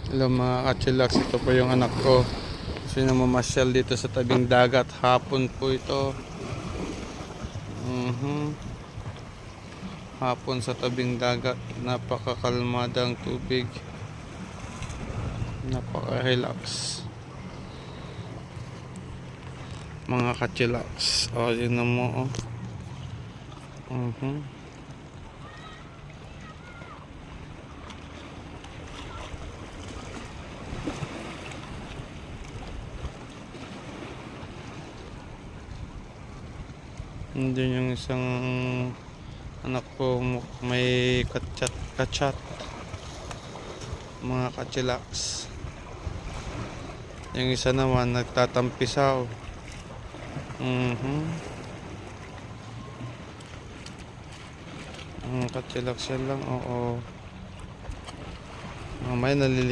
Hello mga kachillax, ito po yung anak ko. Kasi namamasyal dito sa tabing dagat. Hapon po ito. Hapon sa tabing dagat. Napakakalmadang tubig. Napaka-relax. Mga kachillax. O, yun na mo. Doon yung isang anak ko may kachat mga kachillax. Yung isa naman nagtatampisaw. Kachillax yan lang. Oo, mamaya naliligo.